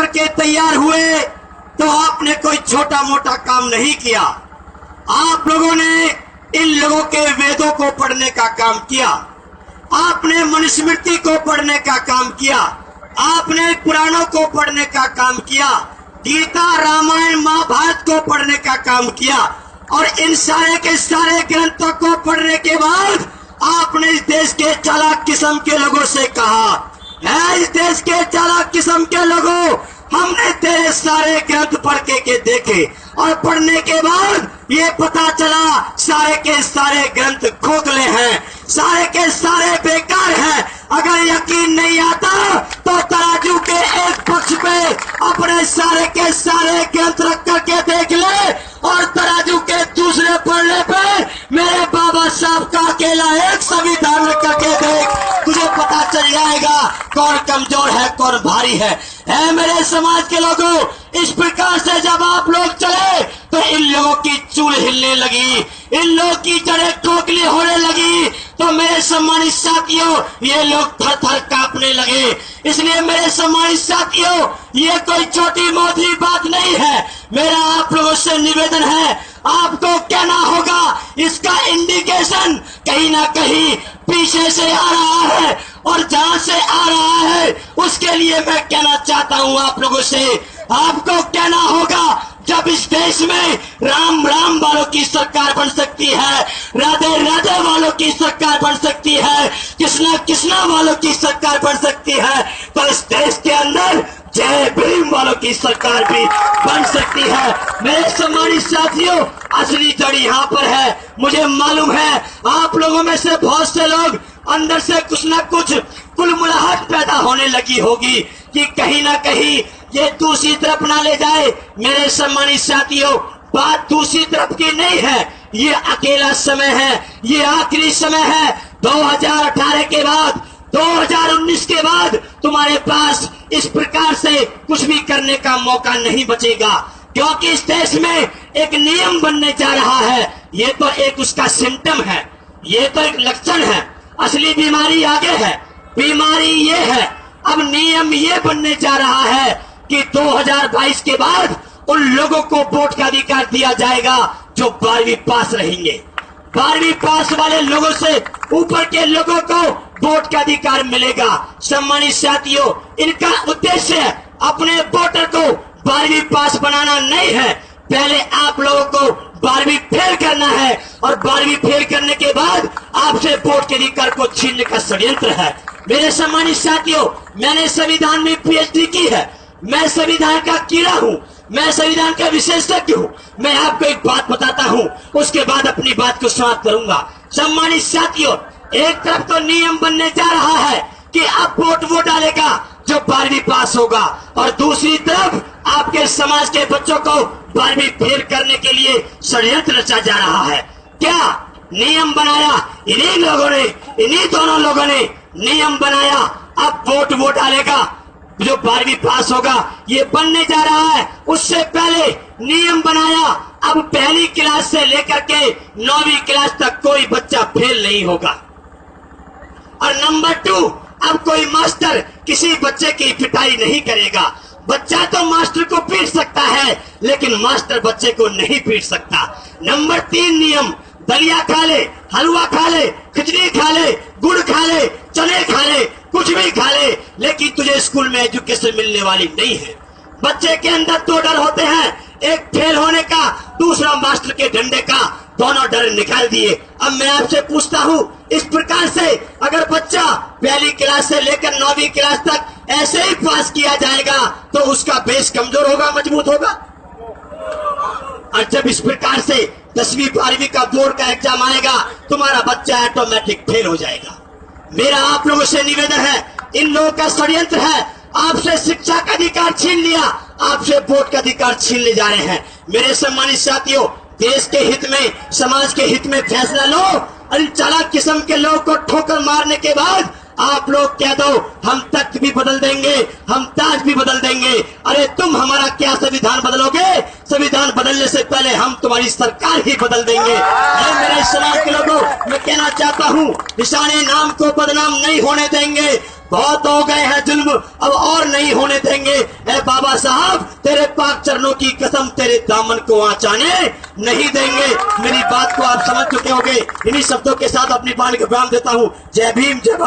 लेकर के तैयार हुए तो आपने कोई छोटा मोटा काम नहीं किया। आप लोगों ने इन लोगों के वेदों को पढ़ने का काम किया, आपने मनुस्मृति को पढ़ने का काम किया, आपने पुराणों को पढ़ने का काम किया, गीता रामायण महाभारत को पढ़ने का काम किया, और इन सारे के सारे ग्रंथों को पढ़ने के बाद आपने इस देश के चालाक किस्म के लोगों से कहा, है इस देश के चालाक किस्म के लोगों, हमने तेरे सारे ग्रंथ पढ़ के देखे और पढ़ने के बाद ये पता चला सारे के सारे ग्रंथ खोखले हैं, सारे के सारे बेकार हैं। अगर यकीन नहीं आता तो तराजू के एक पक्ष पे अपने सारे के सारे ग्रंथ रख करके देख ले, और तराजू के दूसरे पढ़ने पे मेरे बाबा साहब का अकेला एक संविधान रख करके देख, तुझे पता चल जाएगा कौन कमजोर है कौन भारी है मेरे समाज के लोगों। इस प्रकार से जब आप लोग चले तो इन लोगों की चूल हिलने लगी, इन लोगों की जड़ें खोखली होने लगी, तो मेरे सम्मानित साथियों ये लोग थर थर कांपने लगे। इसलिए मेरे सम्मानित साथियों ये कोई छोटी मोटी बात नहीं है, मेरा आप लोगों से निवेदन है, आपको कहना होगा इसका इंडिकेशन कहीं ना कहीं पीछे से आ रहा है, और जहां से आ रहा है उसके लिए मैं कहना चाहता हूं आप लोगों से, आपको कहना होगा जब इस देश में राम राम वालों की सरकार बन सकती है, राधे राधे वालों की सरकार बन सकती है, कृष्णा कृष्णा वालों की सरकार बन सकती है, तो इस देश के अंदर जय भीम वालों की सरकार भी बन सकती है। मेरे सम्मानित साथियों असली जड़ यहाँ पर है। मुझे मालूम है आप लोगों में से बहुत से लोग अंदर से कुछ न कुछ कुलमुलाहट पैदा होने लगी होगी कि कहीं ना कहीं ये दूसरी तरफ ना ले जाए। मेरे सम्मानित साथियों बात दूसरी तरफ की नहीं है, ये अकेला समय है, ये आखिरी समय है। 2018 के बाद 2019 के बाद तुम्हारे पास इस प्रकार से कुछ भी करने का मौका नहीं बचेगा, क्योंकि इस देश में एक नियम बनने जा रहा है। ये तो एक उसका सिम्टम है, ये तो एक लक्षण है, असली बीमारी आगे है। बीमारी ये है, अब नियम ये बनने जा रहा है कि 2022 के बाद उन लोगों को वोट का अधिकार दिया जाएगा जो 12वीं पास रहेंगे। 12वीं पास वाले लोगों से ऊपर के लोगों को वोट का अधिकार मिलेगा। सम्मानित साथियों इनका उद्देश्य अपने वोटर को 12वीं पास बनाना नहीं है, पहले आप लोगों को 12वीं फेल करना है, और 12वीं फेल करने के बाद आपसे वोट के अधिकार को छीनने का षड्यंत्र है। मेरे सम्मानित साथियों मैंने संविधान में पीएचडी की है, मैं संविधान का कीड़ा हूँ, मैं संविधान का विशेषज्ञ हूँ। मैं आपको एक बात बताता हूँ, उसके बाद अपनी बात को समाप्त करूंगा। सम्मानित साथियों एक तरफ तो नियम बनने जा रहा है कि अब वोट वो डालेगा जो 12वीं पास होगा, और दूसरी तरफ आपके समाज के बच्चों को 12वीं फेल करने के लिए षड्यंत्र रचा जा रहा है। क्या नियम बनाया इन्हीं लोगों ने, इन्हीं दोनों लोगों ने नियम बनाया, अब वोट वो डालेगा जो 12वीं पास होगा, ये बनने जा रहा है। उससे पहले नियम बनाया अब पहली क्लास से लेकर के 9वीं क्लास तक कोई बच्चा फेल नहीं होगा, और नंबर 2 अब कोई मास्टर किसी बच्चे की पिटाई नहीं करेगा। बच्चा तो मास्टर को पीट सकता है लेकिन मास्टर बच्चे को नहीं पीट सकता। नंबर 3 नियम, दलिया खा ले, हलवा खा ले, खिचड़ी खा ले, गुड़ खा ले, चने खा ले, कुछ भी खा ले, लेकिन तुझे स्कूल में एजुकेशन मिलने वाली नहीं है। बच्चे के अंदर 2 डर होते हैं, एक फेल होने का, दूसरा मास्टर के डंडे का, दोनों डर निकाल दिए। अब मैं आपसे पूछता हूँ इस प्रकार से अगर बच्चा पहली क्लास से लेकर 9वीं क्लास तक ऐसे ही पास किया जाएगा तो उसका बेस कमजोर होगा मजबूत होगा, और जब इस प्रकार से 10वीं 12वीं का बोर्ड का एग्जाम आएगा तुम्हारा बच्चा ऑटोमेटिक फेल हो जाएगा। मेरा आप लोगों से निवेदन है, इन लोगों का षड्यंत्र है, आपसे शिक्षा का अधिकार छीन लिया, आपसे वोट का अधिकार छीनने जा रहे हैं। मेरे सम्मानित साथियों देश के हित में, समाज के हित में फैसला लो, और चालाक किस्म के लोगों को ठोकर मारने के बाद आप लोग कह दो हम तख्त भी बदल देंगे, हम ताज भी बदल देंगे। अरे तुम हमारा क्या संविधान बदलोगे? संविधान बदलने से पहले हम तुम्हारी सरकार ही बदल देंगे। मेरे समाज के लोगों मैं कहना चाहता हूँ निशाने नाम को बदनाम नहीं होने देंगे। बहुत हो गए हैं जुल्म, अब और नहीं होने देंगे। ए बाबा साहब, तेरे पाक चरणों की कसम, तेरे दामन को आँचाने नहीं देंगे। मेरी बात को आप समझ चुके होंगे। इन्हीं शब्दों के साथ अपनी वाणी को विराम देता हूँ। जय भीम, जय भारत।